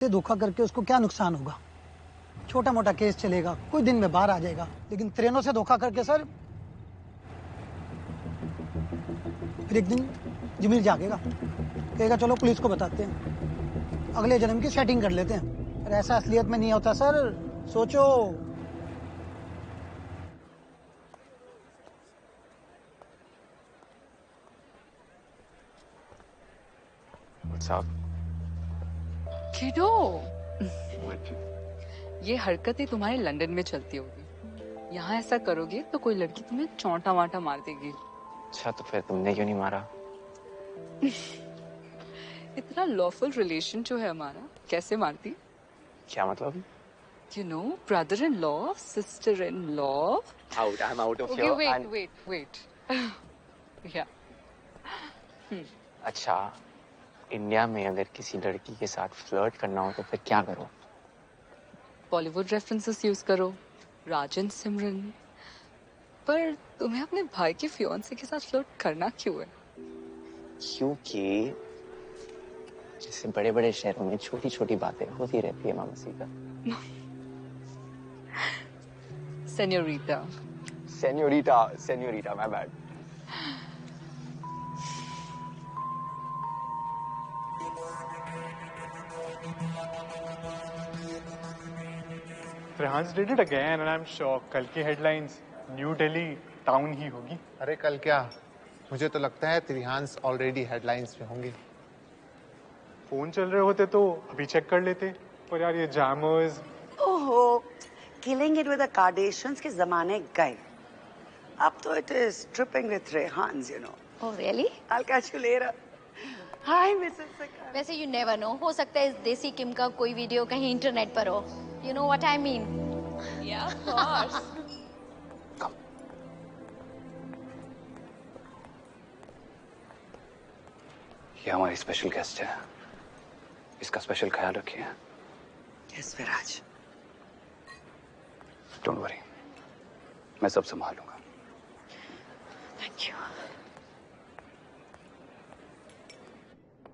से धोखा करके उसको क्या नुकसान होगा? छोटा मोटा केस चलेगा, कोई दिन में बाहर आ जाएगा। लेकिन ट्रेनों से धोखा करके सर, फिर एक दिन जमीर जागेगा, कहेगा चलो पुलिस को बताते हैं, अगले जन्म की सेटिंग कर लेते हैं। पर ऐसा असलियत में नहीं होता सर, सोचो। What's up? किडो, ये हरकतें तुम्हारे लंदन में चलती होगी। यहाँ ऐसा करोगे तो कोई लड़की तुम्हें चौंटा वाटा मार देगी। अच्छा, तो फिर तुमने क्यों नहीं मारा? इतना लॉफुल रिलेशन जो है हमारा, कैसे मारती? क्या मतलब? You know, brother-in-law, sister-in-law. Out, I'm out of Okay, here. wait. Yeah. अच्छा, इंडिया में अगर किसी लड़की के साथ फ्लर्ट करना हो तो फिर क्या करो? बॉलीवुड रेफरेंसेस यूज करो, राजन सिमरन। पर तुम्हें अपने भाई के फियांसे के साथ फ्लर्ट करना क्यों है? क्योंकि जैसे बड़े बड़े शहरों में छोटी छोटी बातें होती रहती है मामसी का। Senorita. Senorita, my bad. Rehan's did it again and I'm shocked. कल की headlines न्यू दिल्ली टाउन ही होगी। अरे कल क्या, मुझे तो लगता है त्रिहांस ऑलरेडी हेडलाइंस में होंगे। फोन चल रहे होते तो अभी चेक कर लेते, पर यार ये जैमर्स। ओहो, killing it with the Kardashians के जमाने गए। अब तो it is tripping with Rihanna's, you know. Oh really? I'll catch you later. Hi, Mrs. Sakar. वैसे you never know, हो सकता है इस देसी किम का कोई वीडियो कहीं इंटरनेट पर हो। You know what I mean? Yeah, of course. ये हमारी स्पेशल गेस्ट है, इसका स्पेशल ख्याल रखिए। Yes, Viraj. डोंट वरी, मैं सब संभालूंगा। Thank you.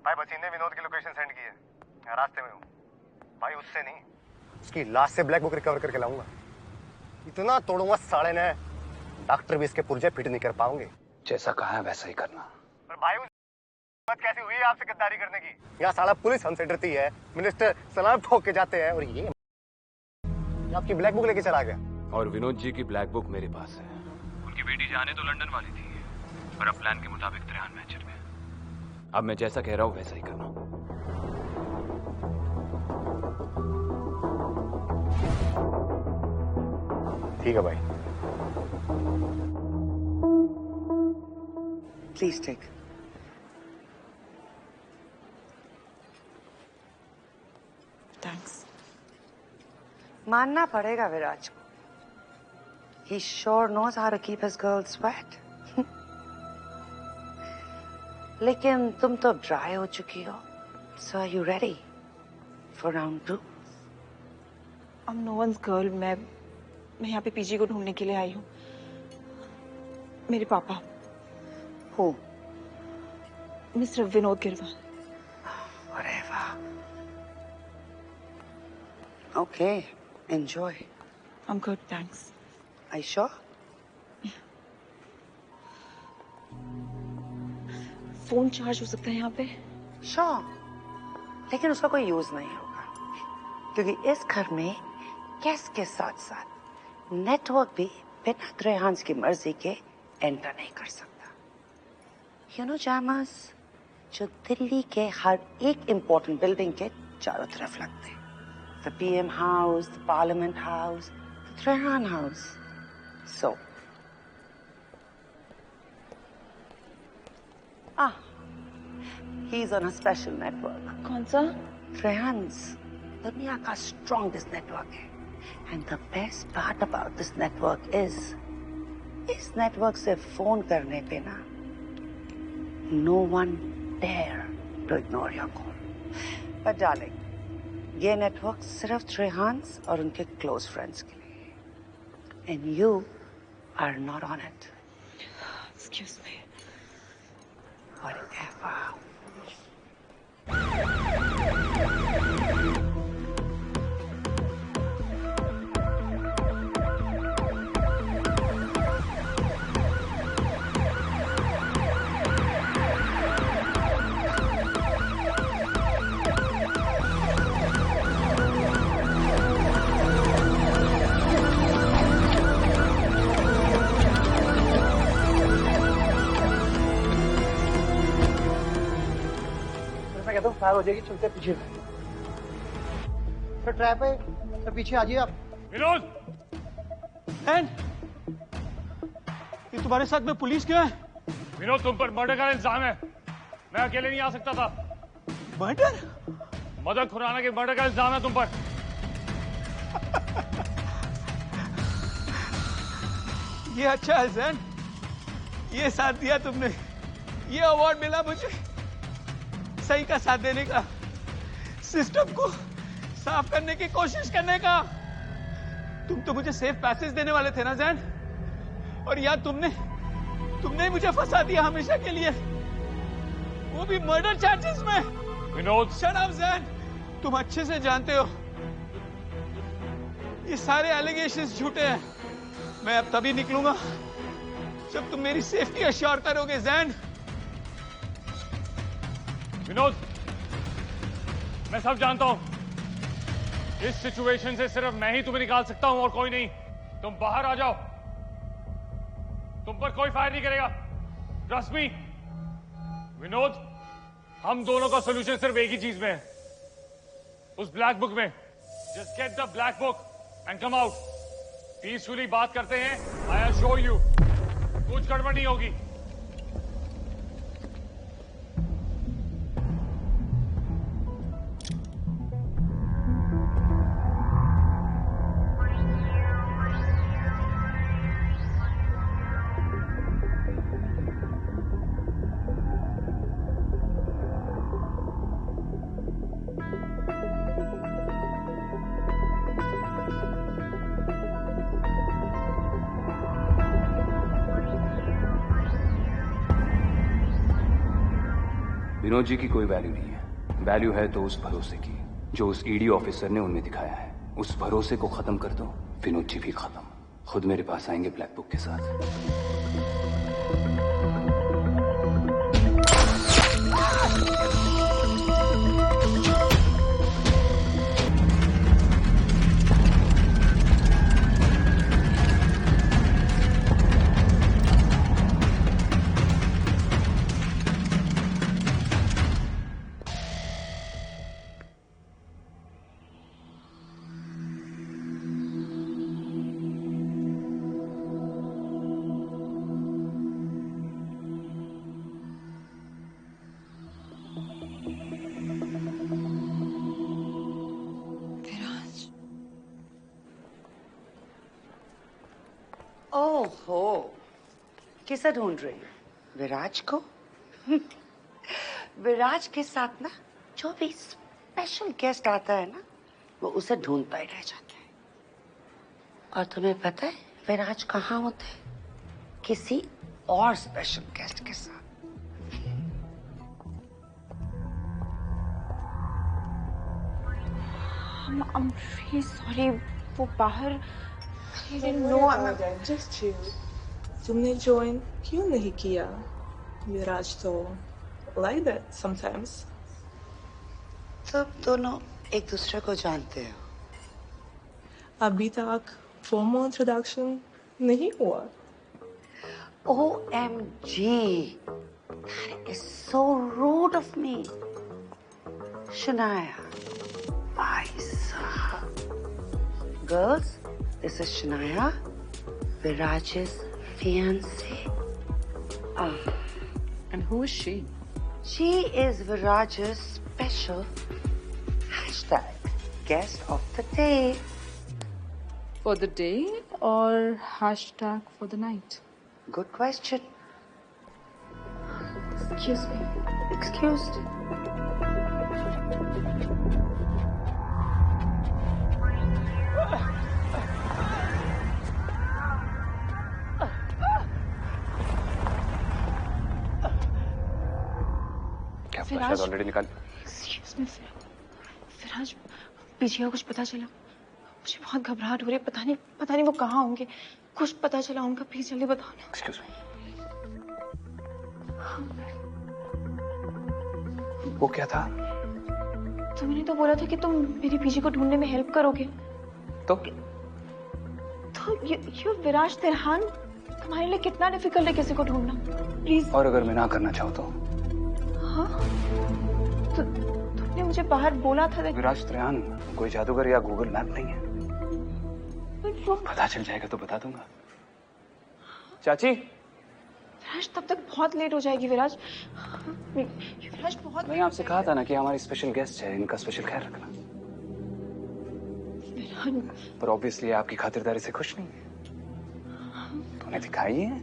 भाई बसीन ने विनोद की लोकेशन सेंड की है, रास्ते में हूँ। भाई उससे नहीं, उसकी लाश से ब्लैक बुक रिकवर करके लाऊंगा। इतना तोड़ूंगा साले ने, डॉक्टर भी इसके पुर्जे फिट नहीं कर पाओगे। जैसा कहा है वैसा ही करना। पर भाई उस बात कैसी हुई है आपसे गद्दारी करने की? यहाँ साला पुलिस हमसे डरती है, मिनिस्टर सलाम ठोक के जाते हैं, और ये आपकी ब्लैक बुक लेके चला गया। और विनोद जी की ब्लैक बुक मेरे पास है। उनकी बेटी जाने तो लंदन वाली थी, पर अब प्लान के मुताबिक त्रिहान मैचर में। अब मैं जैसा कह रहा हूँ वैसा ही करना। ठीक है भाई। Please take. Thanks. मानना पड़ेगा विराज को। He sure knows how to keep his girls wet. लेकिन तुम तो ड्राई हो चुकी हो। So are you ready for round 2? I'm no one's girl. मैं यहाँ पे पीजी को ढूंढने के लिए आई हूँ। मेरे पापा। Who? Mister Vinod Grewal. Whatever. Okay, enjoy. I'm good, thanks. Are you sure? Phone charge हो सकता है यहाँ पे? Sure. लेकिन उसका कोई यूज नहीं होगा, क्योंकि इस घर में गैस के साथ साथ नेटवर्क भी बिना त्रिहांस की मर्जी के एंटर नहीं कर सकता। यू नो जामस, जो दिल्ली के हर एक इम्पोर्टेंट बिल्डिंग के चारों तरफ लगते हैं। The PM house, the Parliament house, the Trehan house. So, he's on a special network. कौन सा? Trehan's दुनिया का strongest network है. And the best part about this network is, इस network से फोन करने पे ना, no one dare to ignore your call. But darling, ये network सिर्फ Trehan's और उनके close friends के लिए, and you are not on it. Excuse me. Whatever. Fire हो जाएगी, चलते पीछे। तो ट्रैप है, तो पीछे आ जाइए आप। विनोद! ये तुम्हारे साथ में पुलिस क्यों है? विनोद, तुम पर मर्डर का इल्जाम है। मैं अकेले नहीं आ सकता था। मर्डर? मदर खुराना के मर्डर का इल्जाम है तुम पर। ये अच्छा है जैन, ये साथ दिया तुमने, ये अवार्ड मिला मुझे सही का साथ देने का, सिस्टम को साफ करने की कोशिश करने का। तुम तो मुझे सेफ पैसेज देने वाले थे ना जैन, और यार तुमने मुझे फंसा दिया हमेशा के लिए, वो भी मर्डर चार्जेस में। विनोद! शट अप जैन, तुम अच्छे से जानते हो ये सारे एलिगेशंस झूठे हैं। मैं अब तभी निकलूंगा जब तुम मेरी सेफ्टी अश्योर करोगे जैन। विनोद, मैं सब जानता हूं। इस सिचुएशन से सिर्फ मैं ही तुम्हें निकाल सकता हूं और कोई नहीं। तुम बाहर आ जाओ, तुम पर कोई फायर नहीं करेगा, ट्रस्ट मी। विनोद, हम दोनों का सोल्यूशन सिर्फ एक ही चीज में है, उस ब्लैक बुक में। Just get the black book and come out. Peacefully बात करते हैं, आई अश्योर यू कुछ गड़बड़ नहीं होगी। विनोद जी की कोई वैल्यू नहीं है। वैल्यू है तो उस भरोसे की जो उस ईडी ऑफिसर ने उनमें दिखाया है। उस भरोसे को खत्म कर दो, विनोद जी भी खत्म। खुद मेरे पास आएंगे ब्लैक बुक के साथ। ओहो, किसे ढूंढ रही हो? विराज को? विराज के साथ ना जो भी स्पेशल गेस्ट आता है ना, वो उसे ढूंढता ही रह जाता है। और तुम्हें पता है विराज कहाँ होते हैं? किसी और स्पेशल गेस्ट के साथ। I'm really sorry, वो बाहर। I didn't know. Just chill. तुमने ज्वाइन क्यों नहीं किया? विराज तो like that sometimes. तुम दोनों एक दूसरे को जानते हो? अभी तक formal introduction नहीं हुआ. OMG, that is so rude of me. Shania, Paisa. Girls, this is Shania, Viraj's fiancée. And who is she? She is Viraj's special #guest of the day. For the day or #for the night? Good question. Excuse me. Excused. शायद already निकाल। विराज, पीछे का कुछ पता चला? मुझे बहुत घबराहट हो रही है। पता नहीं वो कहाँ होंगे। कुछ पता चला उनका? प्लीज जल्दी बताओ ना। Excuse me. वो क्या था? तुमने तो बोला था कि तुम मेरी पीछे को ढूंढने में हेल्प करोगे। तो यू विराज तिरहान, तुम्हारे लिए कितना डिफिकल्ट है किसी को ढूंढना। प्लीज। और अगर मैं ना करना चाहूँ तो? हाँ, तो मुझे बाहर बोला था। विराज त्रेहान कोई जादूगर या गूगल मैप नहीं है। पता चल जाएगा तो बता दूंगा। चाची, विराज तब तक बहुत लेट हो जाएगी। विराज, विराज बहुत। मैंने आपसे कहा था ना कि हमारी स्पेशल गेस्ट है, इनका स्पेशल ख्याल रखना। पर ऑब्वियसली आपकी खातिरदारी से खुश नहीं है। तो उन्हें दिखाई है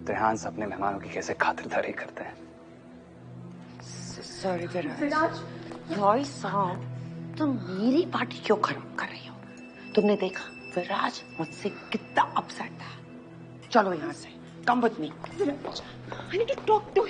त्रेहान अपने मेहमानों की कैसे खातिरदारी करते हैं। सॉरी विराज, रॉय साहब, तुम मेरी पार्टी क्यों खराब कर रही हो? तुमने देखा विराज मुझसे कितना अपसेट था। चलो यहाँ से, come with me. I need to talk to him.